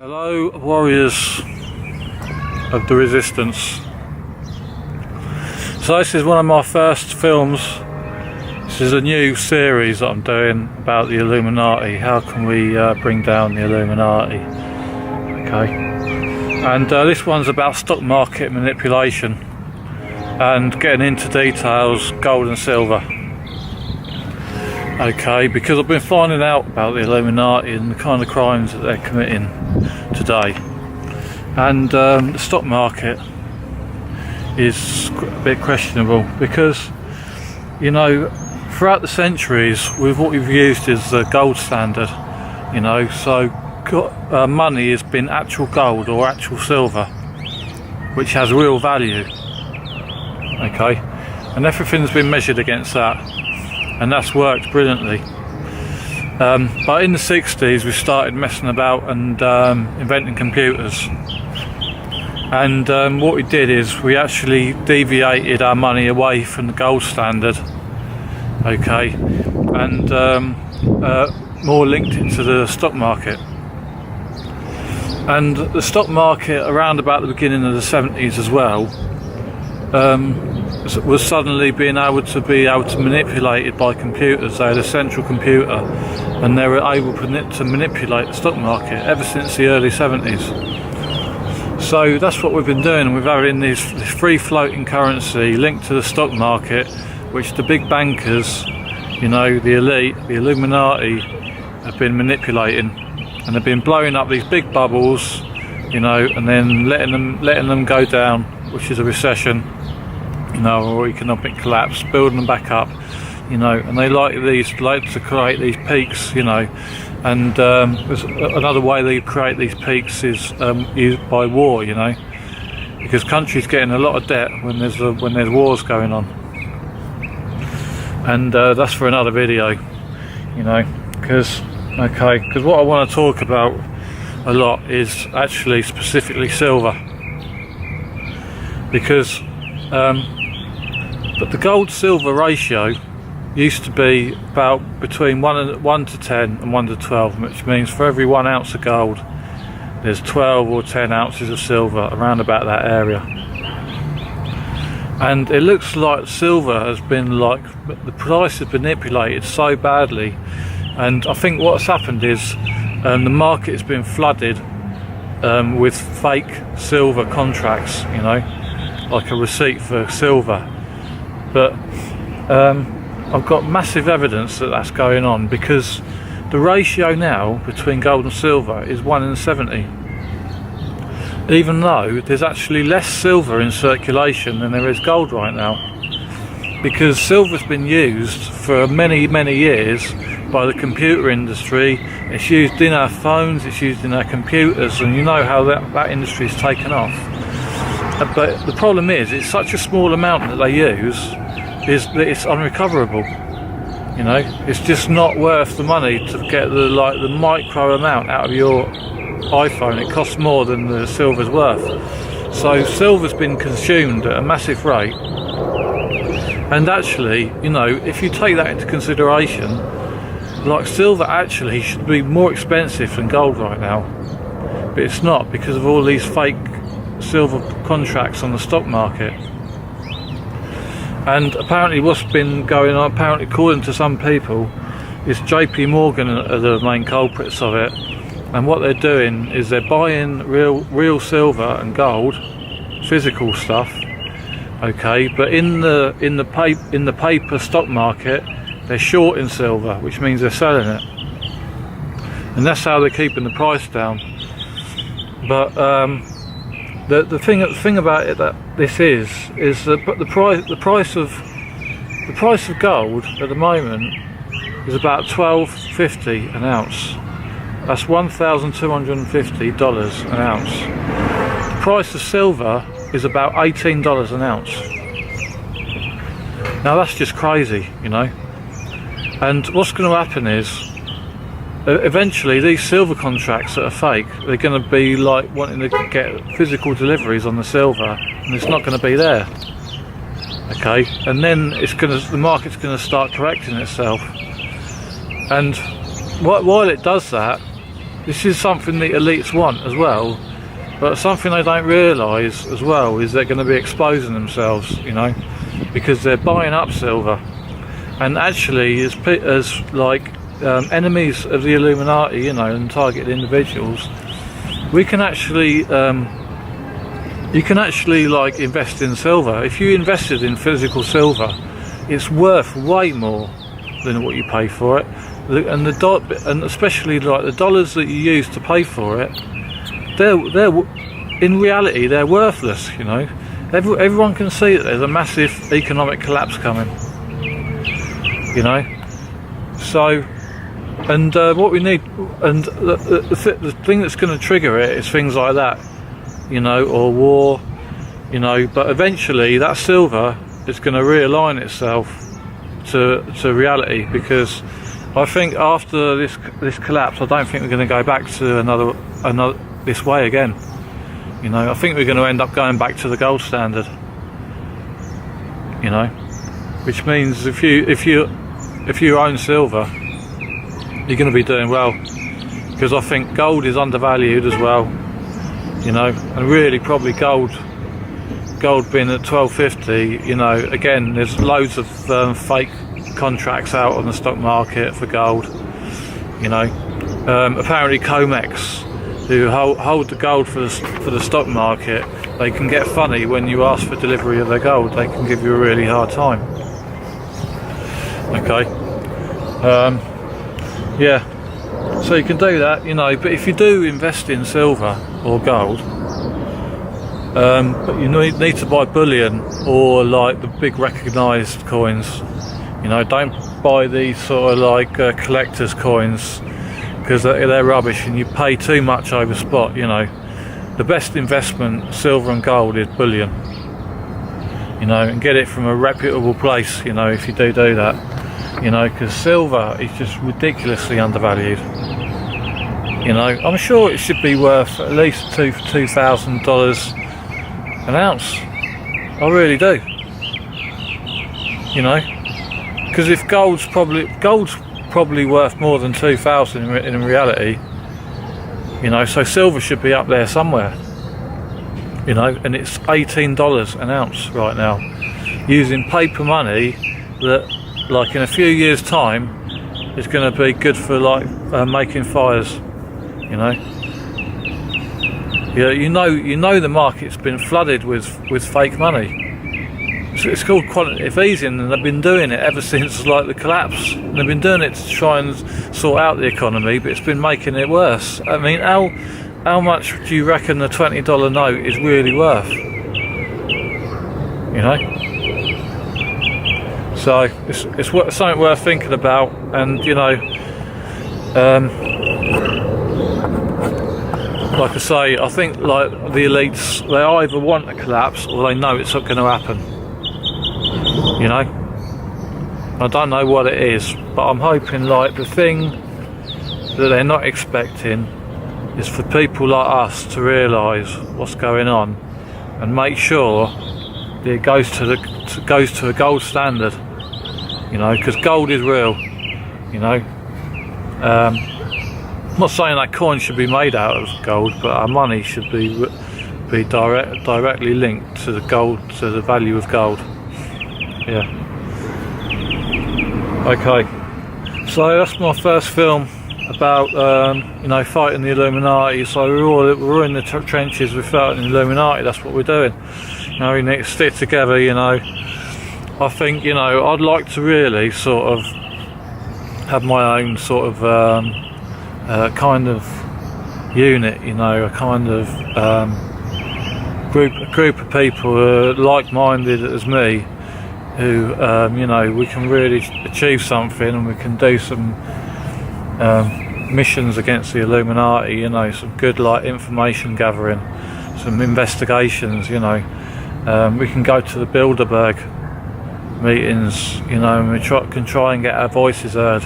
Hello, warriors of the resistance. So this is one of my first films. This is a new series that I'm doing about the Illuminati. How can we bring down the Illuminati? Okay. And this one's about stock market manipulation and getting into details, gold and silver. Okay, because I've been finding out about the Illuminati and the kind of crimes that they're committing today, and the stock market is a bit questionable because, you know, throughout the centuries what we've used is the gold standard, you know, so money has been actual gold or actual silver, which has real value. Okay, and everything's been measured against that, and that's worked brilliantly. But in the 60s we started messing about and inventing computers, and what we did is we actually deviated our money away from the gold standard, okay, and more linked it to the stock market. And the stock market around about the beginning of the 70s as well was suddenly being able to manipulate it by computers. They had a central computer and they were able to manipulate the stock market ever since the early 70s. So that's what we've been doing. We've having this free floating currency linked to the stock market, which the big bankers, you know, the elite, the Illuminati, have been manipulating, and they've been blowing up these big bubbles, you know, and then letting them go down, which is a recession, you know, or economic collapse, building them back up, you know, and they like to create these peaks, you know, and there's another way they create these peaks is used by war, you know, because countries get in a lot of debt when there's wars going on, and that's for another video, you know, because what I want to talk about a lot is actually specifically silver, because but the gold-silver ratio used to be about between 1 to 10 and 1 to 12, which means for every 1 ounce of gold there's 12 or 10 ounces of silver, around about that area. And it looks like silver has been, like, the price has been manipulated so badly, and I think what's happened is the market has been flooded with fake silver contracts, you know, like a receipt for silver. But I've got massive evidence that that's going on, because the ratio now between gold and silver is 1 in 70, even though there's actually less silver in circulation than there is gold right now, because silver's been used for many years by the computer industry. It's used in our phones, it's used in our computers, and you know how that industry's taken off. But the problem is, it's such a small amount that they use is that it's unrecoverable. You know, it's just not worth the money to get the micro amount out of your iPhone. It costs more than the silver's worth. So silver's been consumed at a massive rate. And actually, you know, if you take that into consideration, like, silver actually should be more expensive than gold right now, but it's not, because of all these fake silver contracts on the stock market. And apparently what's been going on, apparently according to some people, is JP Morgan are the main culprits of it. And what they're doing is they're buying real silver and gold, physical stuff, okay, but in the paper stock market they're shorting silver, which means they're selling it, and that's how they're keeping the price down. But the thing about it that this is that the price of gold at the moment is about $12.50 an ounce. That's $1,250 an ounce. The price of silver is about $18 an ounce. Now that's just crazy, you know. And what's going to happen is, eventually these silver contracts that are fake, they're going to be like wanting to get physical deliveries on the silver, and it's not going to be there. Okay, and then the market's going to start correcting itself. And while it does that, this is something the elites want as well, but something they don't realise as well is they're going to be exposing themselves, you know, because they're buying up silver. And actually, as like enemies of the Illuminati, you know, and targeted individuals, we can actually you can actually like invest in silver. If you invested in physical silver, it's worth way more than what you pay for it. And and especially like the dollars that you use to pay for it, they're in reality they're worthless, you know. Everyone can see that there's a massive economic collapse coming, you know. So, and what we need, and the thing that's going to trigger it is things like that, you know, or war, you know. But eventually that silver is going to realign itself to reality, because I think after this collapse, I don't think we're going to go back to another this way again. You know, I think we're going to end up going back to the gold standard. You know, which means if you own silver, you're going to be doing well, because I think gold is undervalued as well. You know, and really probably gold being at 12.50. You know, again, there's loads of fake contracts out on the stock market for gold, you know. Apparently COMEX, who hold the gold for the stock market, they can get funny when you ask for delivery of their gold. They can give you a really hard time. Okay. Yeah, so you can do that, you know. But if you do invest in silver or gold, but you need to buy bullion or like the big recognised coins. You know, don't buy these sort of like collector's coins, because they're rubbish and you pay too much over spot. You know, the best investment, silver and gold, is bullion. You know, and get it from a reputable place. You know, if you do that, you know, because silver is just ridiculously undervalued. You know, I'm sure it should be worth at least $2,000 an ounce. I really do. You know. Because if gold's probably worth more than 2,000 in reality, you know, so silver should be up there somewhere, you know, and it's $18 an ounce right now, using paper money that, like, in a few years' time, is going to be good for like making fires, you know. Yeah, you know the market's been flooded with fake money. It's called quantitative easing, and they've been doing it ever since like the collapse. And they've been doing it to try and sort out the economy, but it's been making it worse. I mean, how much do you reckon the $20 note is really worth? You know. So it's something worth thinking about, and you know, like I say, I think like the elites, they either want a collapse or they know it's not going to happen. You know, I don't know what it is, but I'm hoping like the thing that they're not expecting is for people like us to realise what's going on and make sure that it goes to a gold standard. You know, because gold is real. You know, I'm not saying that coin should be made out of gold, but our money should be directly linked to the gold, to the value of gold. Yeah. Okay. So that's my first film about you know, fighting the Illuminati. So we're in the trenches. We're fighting the Illuminati. That's what we're doing. You know, we need to stick together. You know, I think, you know, I'd like to really sort of have my own sort of kind of unit. You know, a kind of group of people who are like-minded as me, who you know, we can really achieve something, and we can do some missions against the Illuminati, you know, some good like information gathering, some investigations, you know. We can go to the Bilderberg meetings, you know, and we can try and get our voices heard,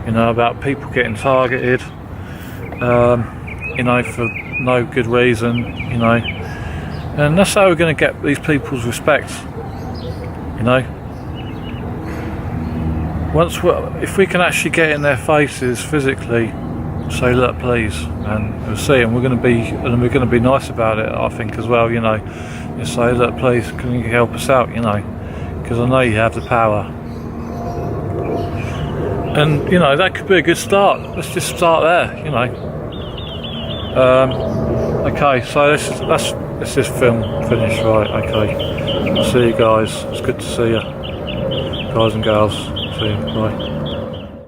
you know, about people getting targeted, you know, for no good reason, you know. And that's how we're going to get these people's respect. You know, if we can actually get in their faces physically, say, look, please, and we'll see, and we're going to be nice about it, I think, as well, you know. You say, look, please, can you help us out, you know, because I know you have the power. And, you know, that could be a good start. Let's just start there, you know. Okay, so let's just film finish, right, okay. See you guys, it's good to see you, guys and girls, see you, bye.